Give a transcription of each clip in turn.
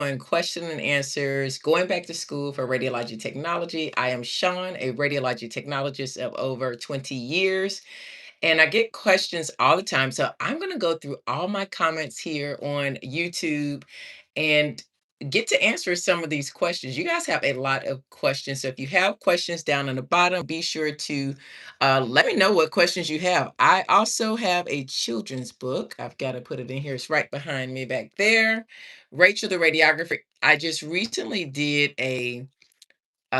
On question and answers, going back to school for radiology technology. I am Sean, a radiology technologist of over 20 years, and I get questions all the time. So I'm going to go through all my comments here on YouTube and get to answer some of these questions. You guys have a lot of questions. So if you have questions down on the bottom, be sure to let me know what questions you have. I also have a children's book. I've got to put it in here. It's right behind me back there. Rachel the Radiographer. I just recently did a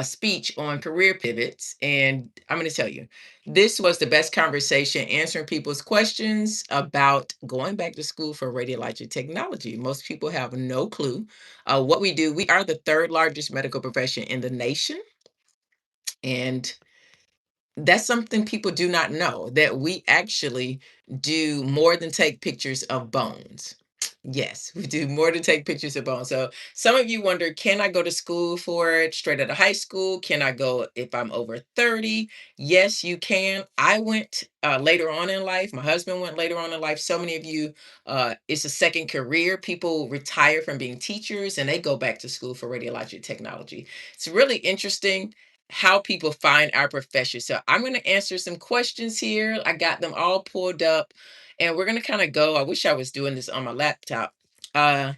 speech on career pivots. And I'm going to tell you, this was the best conversation answering people's questions about going back to school for radiologic technology. Most people have no clue what we do. We are the third largest medical profession in the nation. And that's something people do not know, that we actually do more than take pictures of bones. Yes, we do more than take pictures of bones. So some of you wonder, can I go to school for it straight out of high school? Can I go if I'm over 30? Yes, you can. I went later on in life. My husband went later on in life. So many of you, it's a second career. People retire from being teachers and they go back to school for radiologic technology. It's really interesting how people find our profession. So I'm going to answer some questions here. I got them all pulled up and we're going to kind of go. I wish I was doing this on my laptop. Uh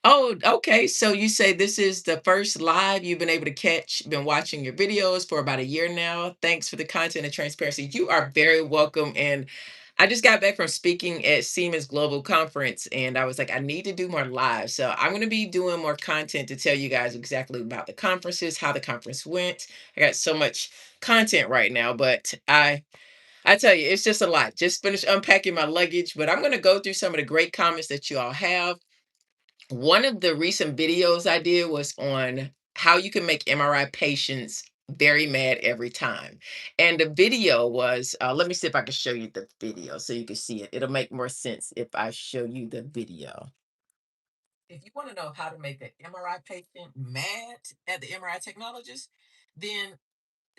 oh, okay. So you say this is the first live you've been able to catch, been watching your videos for about a year now. Thanks for the content and transparency. You are very welcome. And I just got back from speaking at Siemens Global Conference and I was like, I need to do more live. So I'm going to be doing more content to tell you guys exactly about the conferences, how the conference went. I got so much content right now, but I tell you, it's just a lot. Just finished unpacking my luggage, but I'm going to go through some of the great comments that you all have. One of the recent videos I did was on how you can make MRI patients very mad every time. And the video was, let me see if I can show you the video so you can see it. It'll make more sense if I show you the video. If you want to know how to make an MRI patient mad at the MRI technologist, then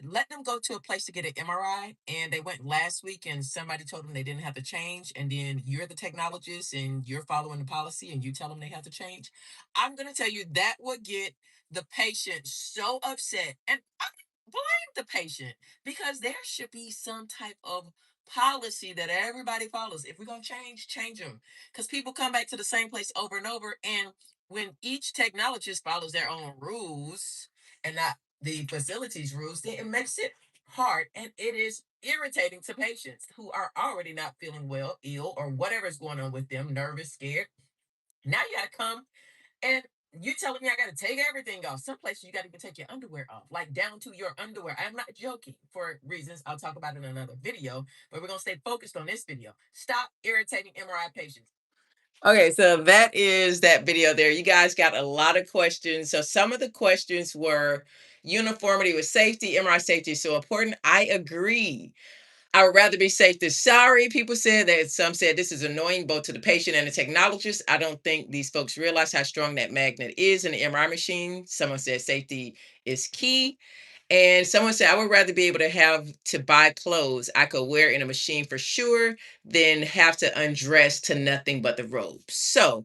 let them go to a place to get an MRI. And they went last week and somebody told them they didn't have to change. And then you're the technologist and you're following the policy and you tell them they have to change. I'm going to tell you that would get the patient so upset. And I blame the patient because there should be some type of policy that everybody follows. If we're going to change them. Because people come back to the same place over and over. And when each technologist follows their own rules and not the facilities rules, then it makes it hard and it is irritating to patients who are already not feeling well, ill, or whatever is going on with them, nervous, scared. Now you gotta come and you telling me I gotta take everything off. Some places you gotta even take your underwear off, like down to your underwear. I'm not joking for reasons I'll talk about in another video, but we're gonna stay focused on this video. Stop irritating MRI patients. Okay, so that is that video there. You guys got a lot of questions. So some of the questions were uniformity with safety, MRI safety is so important. I agree. I would rather be safe than sorry. People said that. Some said this is annoying both to the patient and the technologist. I don't think these folks realize how strong that magnet is in the MRI machine. Someone said safety is key. And someone said, I would rather be able to have to buy clothes I could wear in a machine for sure than have to undress to nothing but the robe. So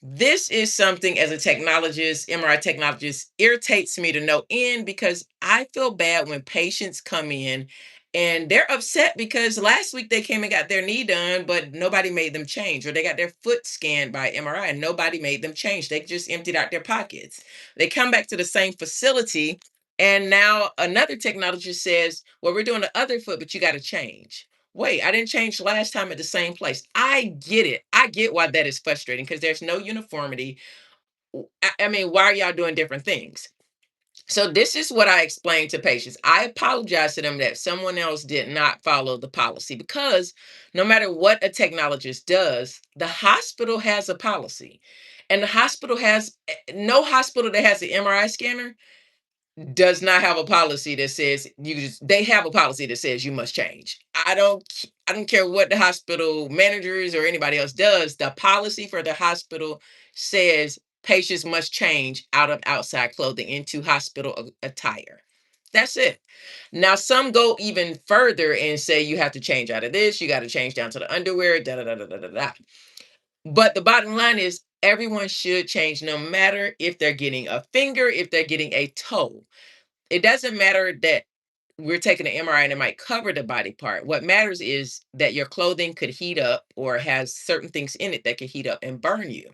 this is something as a technologist, MRI technologist, irritates me to no end because I feel bad when patients come in and they're upset because last week they came and got their knee done, but nobody made them change, or they got their foot scanned by MRI and nobody made them change. They just emptied out their pockets. They come back to the same facility and now another technologist says, well, we're doing the other foot, but you got to change. Wait, I didn't change last time at the same place. I get it. I get why that is frustrating because there's no uniformity. I mean, why are y'all doing different things? So this is what I explained to patients. I apologize to them that someone else did not follow the policy because no matter what a technologist does, the hospital has a policy. And the hospital has no hospital that has an MRI scanner does not have a policy that says they have a policy that says you must change. I don't care what the hospital managers or anybody else does. The policy for the hospital says patients must change out of outside clothing into hospital attire. That's it. Now some go even further and say you have to change out of this, you got to change down to the underwear, da da da da da da. But the bottom line is everyone should change no matter if they're getting a finger, if they're getting a toe. It doesn't matter that we're taking an MRI and it might cover the body part. What matters is that your clothing could heat up or has certain things in it that could heat up and burn you.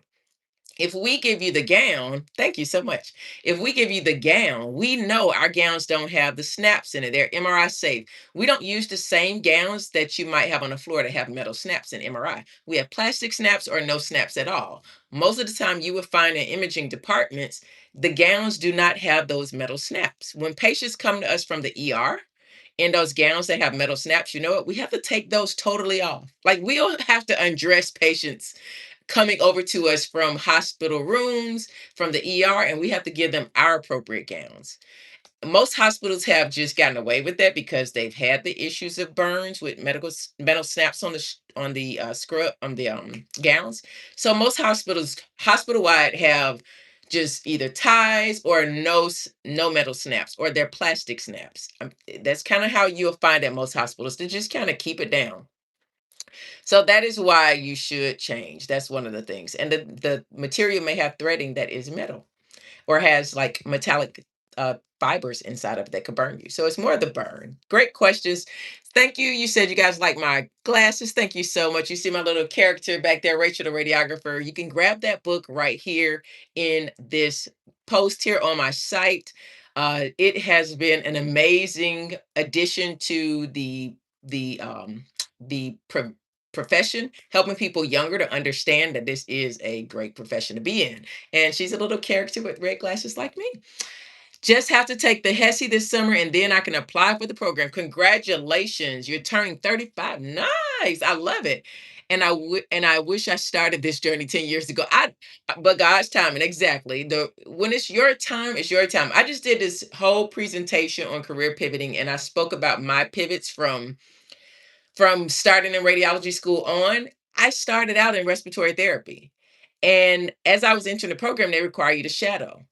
If we give you the gown, thank you so much. If we give you the gown, we know our gowns don't have the snaps in it. They're MRI safe. We don't use the same gowns that you might have on the floor that have metal snaps in MRI. We have plastic snaps or no snaps at all. Most of the time, you will find in imaging departments, the gowns do not have those metal snaps. When patients come to us from the ER, in those gowns that have metal snaps, you know what? We have to take those totally off. Like we'll have to undress patients coming over to us from hospital rooms, from the ER, and we have to give them our appropriate gowns. Most hospitals have just gotten away with that because they've had the issues of burns with metal snaps on the scrub on the gowns. So most hospitals hospital wide have just either ties or no metal snaps or they're plastic snaps. That's kind of how you'll find at most hospitals to just kind of keep it down. So that is why you should change. That's one of the things. And the material may have threading that is metal or has like metallic fibers inside of it that could burn you. So it's more the burn. Great questions. Thank you. You said you guys like my glasses. Thank you so much. You see my little character back there, Rachel the radiographer. You can grab that book right here in this post here on my site. It has been an amazing addition to the profession, helping people younger to understand that this is a great profession to be in. And she's a little character with red glasses like me. Just have to take the HESI this summer and then I can apply for the program. Congratulations. You're turning 35. Nice. I love it. And I wish I started this journey 10 years ago. But God's timing, exactly. The when it's your time, it's your time. I just did this whole presentation on career pivoting and I spoke about my pivots from starting in radiology school on. I started out in respiratory therapy. And as I was entering the program, they require you to shadow.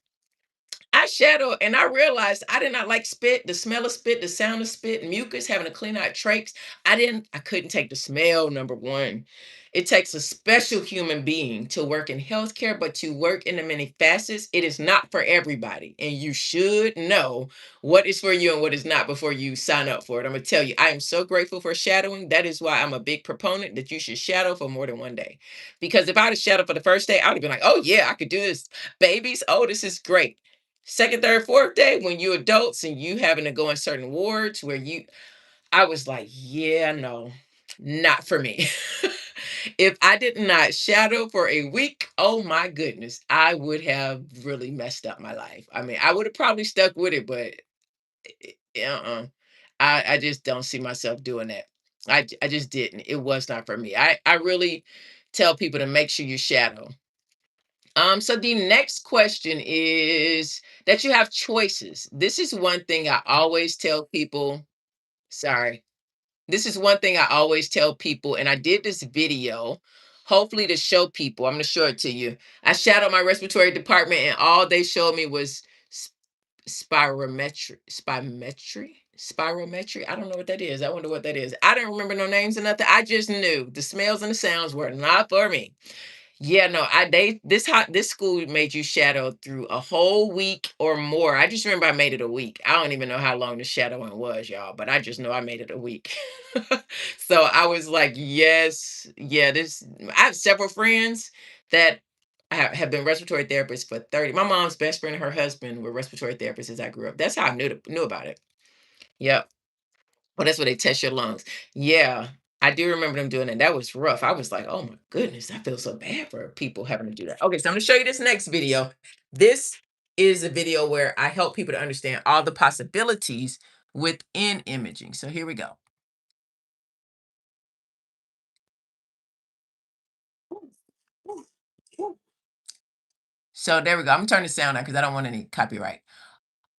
I shadowed and I realized I did not like spit, the smell of spit, the sound of spit, mucus, having to clean out trachs. I couldn't take the smell, number one. It takes a special human being to work in healthcare, but to work in the many facets, it is not for everybody. And you should know what is for you and what is not before you sign up for it. I'm going to tell you, I am so grateful for shadowing. That is why I'm a big proponent that you should shadow for more than one day. Because if I'd have shadowed for the first day, I would have been like, oh, yeah, I could do this. Babies, oh, this is great. Second, third, fourth day, when you adults and you having to go in certain wards where I was like, yeah, no, not for me. If I did not shadow for a week, oh my goodness, I would have really messed up my life. I mean, I would have probably stuck with it, but uh-uh. I just don't see myself doing that. I just didn't. It was not for me. I really tell people to make sure you shadow. So the next question is that you have choices. This is one thing I always tell people. Sorry. This is one thing I always tell people, and I did this video, hopefully to show people. I'm going to show it to you. I shadowed my respiratory department, and all they showed me was s- spirometry. I don't know what that is. I wonder what that is. I didn't remember no names or nothing. I just knew the smells and the sounds were not for me. Yeah, no, this school made you shadow through a whole week or more. I just remember I made it a week. I don't even know how long the shadowing was, y'all, but I just know I made it a week. So I was like, yes, yeah, this I have several friends that have been respiratory therapists for 30. My mom's best friend and her husband were respiratory therapists as I grew up. That's how I knew about it. Yep. Oh, that's where they test your lungs. Yeah, I do remember them doing that. That was rough. I was like, "Oh my goodness, I feel so bad for people having to do that." Okay, so I'm gonna show you this next video. This is a video where I help people to understand all the possibilities within imaging. So here we go. So there we go. I'm gonna turn the sound on because I don't want any copyright.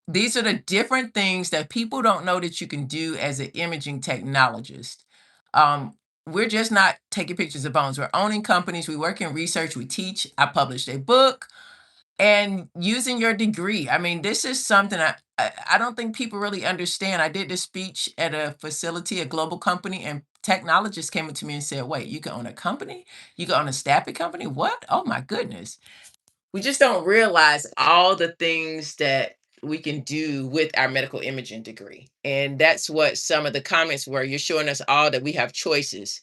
These are the different things that people don't know that you can do as an imaging technologist. We're just not taking pictures of bones. We're owning companies. We work in research. We teach. I published a book and using your degree. I mean, this is something I don't think people really understand. I did this speech at a facility, a global company, and technologists came up to me and said, wait, you can own a company? You can own a staffing company? What? Oh my goodness. We just don't realize all the things that we can do with our medical imaging degree. And that's what some of the comments were. You're showing us all that we have choices.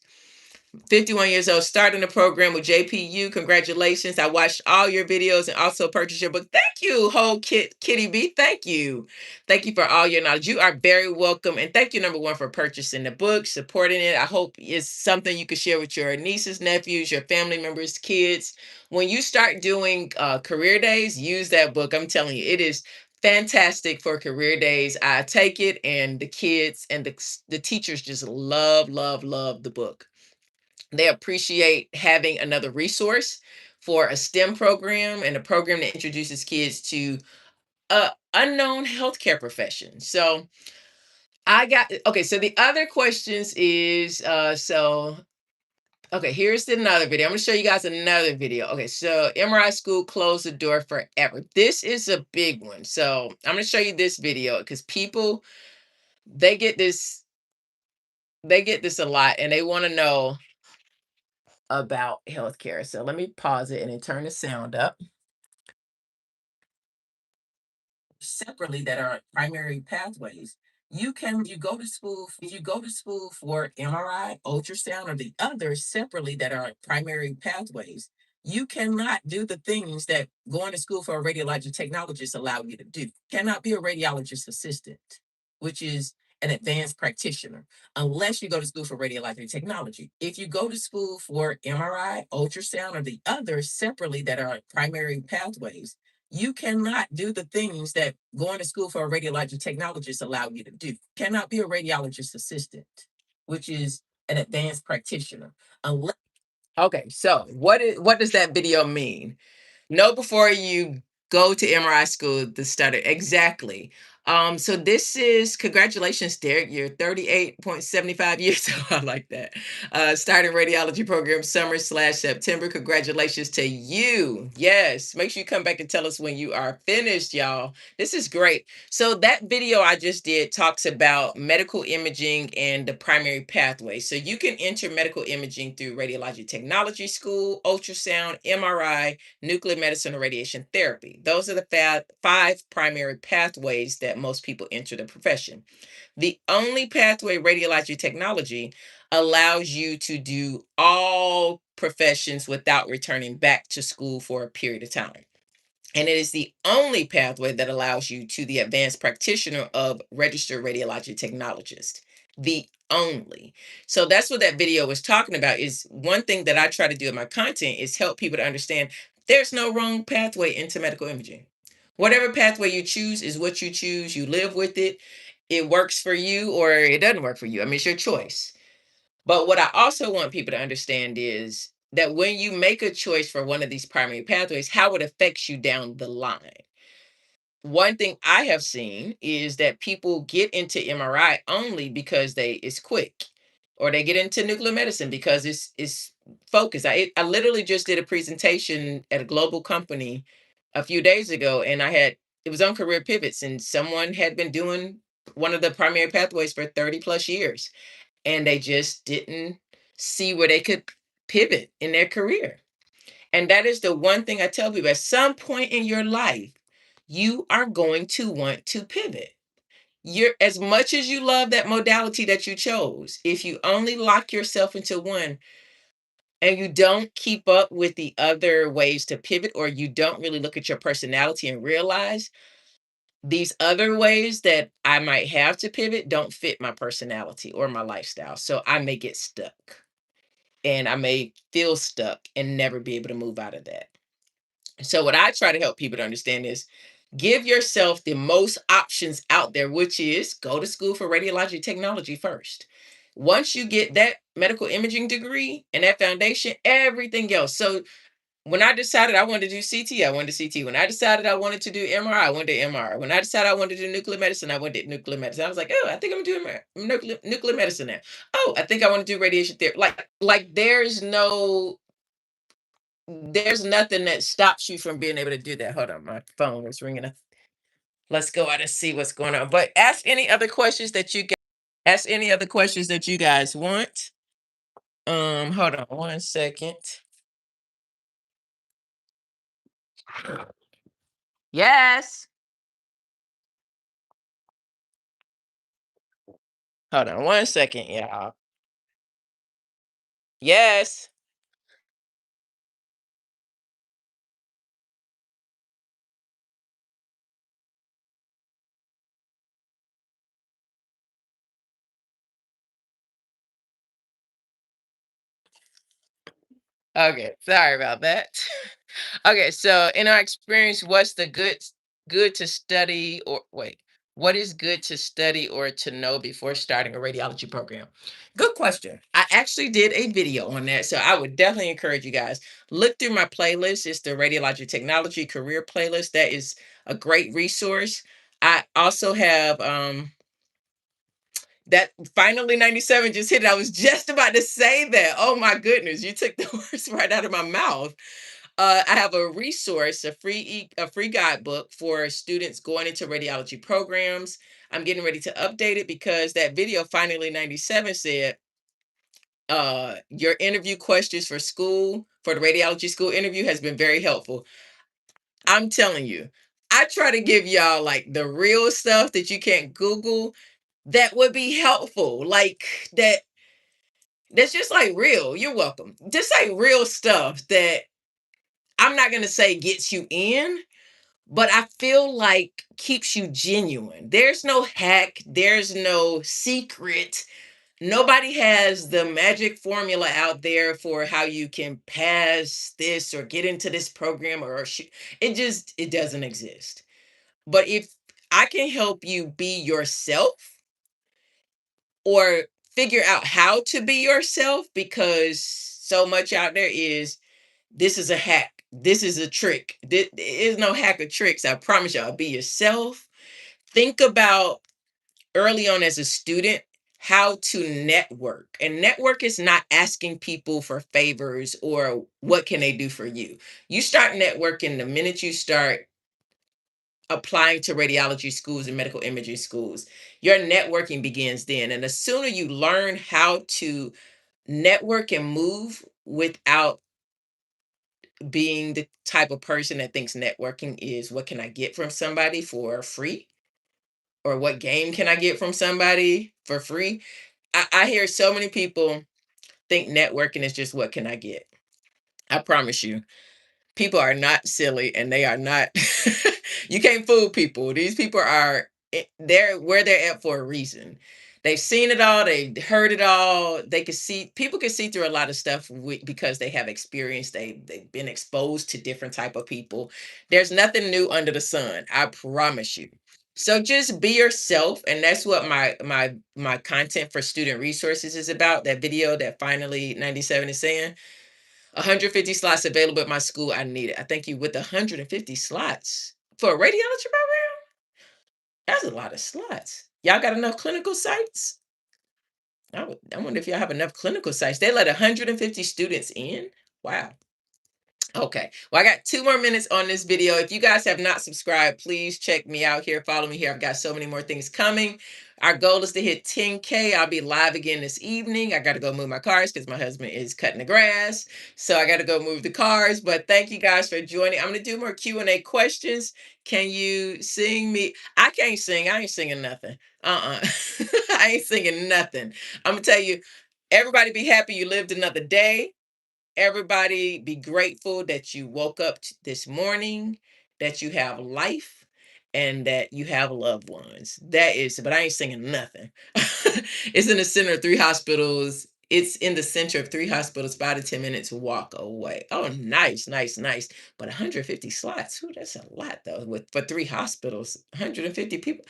51 years old, starting the program with JPU. Congratulations. I watched all your videos and also purchased your book. Thank you, whole Kitty B. Thank you. Thank you for all your knowledge. You are very welcome. And thank you, number one, for purchasing the book, supporting it. I hope it's something you can share with your nieces, nephews, your family members, kids. When you start doing career days, use that book. I'm telling you, it is fantastic for career days. I take it, and the kids and the teachers just love, love, love the book. They appreciate having another resource for a STEM program and a program that introduces kids to unknown healthcare profession. So I got okay. So the other questions is okay. Here's another video. I'm gonna show you guys another video. Okay, so MRI school closed the door forever. This is a big one. So I'm gonna show you this video because people they get this they get this a lot and they want to know about healthcare. So let me pause it and then turn the sound up. Separately that are primary pathways. You go to school for MRI, ultrasound, or the others separately that are primary pathways. You cannot do the things that going to school for a radiologic technologist allow you to do. Cannot be a radiologist assistant, which is an advanced practitioner, unless you go to school for radiologic technology. If you go to school for MRI, ultrasound, or the others separately that are primary pathways, you cannot do the things that going to school for a radiologic technologist allow you to do. Cannot be a radiologist assistant, which is an advanced practitioner. Unless Okay, so what does that video mean? Know before you go to MRI school the study. Exactly. So this is congratulations, Derek. You're 38.75 years old. I like that. Starting radiology program summer/September. Congratulations to you. Yes. Make sure you come back and tell us when you are finished, y'all. This is great. So that video I just did talks about medical imaging and the primary pathway. So you can enter medical imaging through radiology technology school, ultrasound, MRI, nuclear medicine, or radiation therapy. Those are the five primary pathways that most people enter the profession. The only pathway, radiologic technology, allows you to do all professions without returning back to school for a period of time. And it is the only pathway that allows you to the advanced practitioner of registered radiologic technologist. The only. So that's what that video was talking about. Is one thing that I try to do in my content is help people to understand there's no wrong pathway into medical imaging. Whatever pathway you choose is what you choose. You live with it. It works for you or it doesn't work for you. I mean, it's your choice. But what I also want people to understand is that when you make a choice for one of these primary pathways, how it affects you down the line. One thing I have seen is that people get into MRI only because it's quick, or they get into nuclear medicine because it's focused. I literally just did a presentation at a global company a few days ago, and it was on career pivots, and someone had been doing one of the primary pathways for 30 plus years and they just didn't see where they could pivot in their career. And that is the one thing I tell people at some point in your life, you are going to want to pivot. You're as much as you love that modality that you chose, if you only lock yourself into one and you don't keep up with the other ways to pivot, or you don't really look at your personality and realize these other ways that I might have to pivot don't fit my personality or my lifestyle. So I may get stuck and I may feel stuck and never be able to move out of that. So, what I try to help people to understand is give yourself the most options out there, which is go to school for radiologic technology first. Once you get that medical imaging degree and that foundation, everything else. So, when I decided I wanted to do CT, I went to CT. When I decided I wanted to do MRI, I went to MRI. When I decided I wanted to do nuclear medicine, I went to nuclear medicine. I was like, oh, I think I'm doing nuclear medicine now. Oh, I think I want to do radiation therapy. Like there's nothing that stops you from being able to do that. Hold on, my phone is ringing. Let's go out and see what's going on. But ask any other questions that you get. Ask any other questions that you guys want. Hold on 1 second. Yes. Hold on 1 second, y'all. Yes. Okay, sorry about that. Okay, so in our experience, what's the good to study or wait, what is good to study or to know before starting a radiology program? Good question. I actually did a video on that, so I would definitely encourage you guys look through my playlist. It's the Radiologic Technology career playlist. That is a great resource. I also have that finally 97 just hit it. I was just about to say that. Oh my goodness, you took the words right out of my mouth. I have a resource, a free guidebook for students going into radiology programs. I'm getting ready to update it because that video finally 97 said your interview questions for school for the radiology school interview has been very helpful. I'm telling you, I try to give y'all like the real stuff that you can't Google that would be helpful. Like that's just like real. You're welcome. Just like real stuff that I'm not gonna say gets you in, but I feel like keeps you genuine. There's no hack, there's no secret. Nobody has the magic formula out there for how you can pass this or get into this program it doesn't exist. But if I can help you be yourself or figure out how to be yourself, because so much out there is this is a hack, this is a trick. There is no hack or tricks. I promise y'all, be yourself. Think about early on as a student how to network. And network is not asking people for favors or what can they do for you. You start networking the minute you start applying to radiology schools and medical imaging schools. Your networking begins then. And the sooner you learn how to network and move without being the type of person that thinks networking is what can I get from somebody for free or what game can I get from somebody for free. I hear so many people think networking is just what can I get. I promise you, people are not silly and they are not you can't fool people. These people are they're where they're at for a reason. They've seen it all, they've heard it all. They can see people can see through a lot of stuff because they have experience. They've been exposed to different type of people. There's nothing new under the sun. I promise you. So just be yourself, and that's what my content for student resources is about. That video that finally 97 is saying 150 slots available at my school. I need it. I thank you. With 150 slots for a radiology program, that's a lot of slots. Y'all got enough clinical sites? I wonder if y'all have enough clinical sites. They let 150 students in. Wow. Okay. Well, I got 2 more minutes on this video. If you guys have not subscribed, please check me out here. Follow me here. I've got so many more things coming. Our goal is to hit 10K. I'll be live again this evening. I got to go move my cars because my husband is cutting the grass. So I got to go move the cars. But thank you guys for joining. I'm going to do more Q&A questions. Can you sing me? I can't sing. I ain't singing nothing. I ain't singing nothing. I'm going to tell you, everybody be happy you lived another day. Everybody be grateful that you woke up this morning, that you have life, and that you have loved ones. That is, but I ain't singing nothing. It's in the center of 3 hospitals. It's in the center of 3 hospitals, 5 to 10 minutes walk away. Oh, nice, nice, nice. But 150 slots. Ooh, that's a lot though. With for 3 hospitals, 150 people.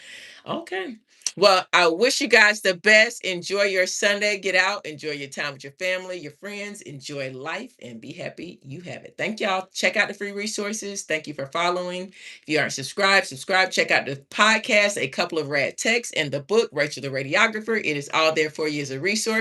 Okay. Well, I wish you guys the best. Enjoy your Sunday. Get out, enjoy your time with your family, your friends, enjoy life, and be happy you have it. Thank y'all. Check out the free resources. Thank you for following. If you aren't subscribed, subscribe. Check out the podcast, A Couple of Rad Texts, and the book, Rachel the Radiographer. It is all there for you as a resource.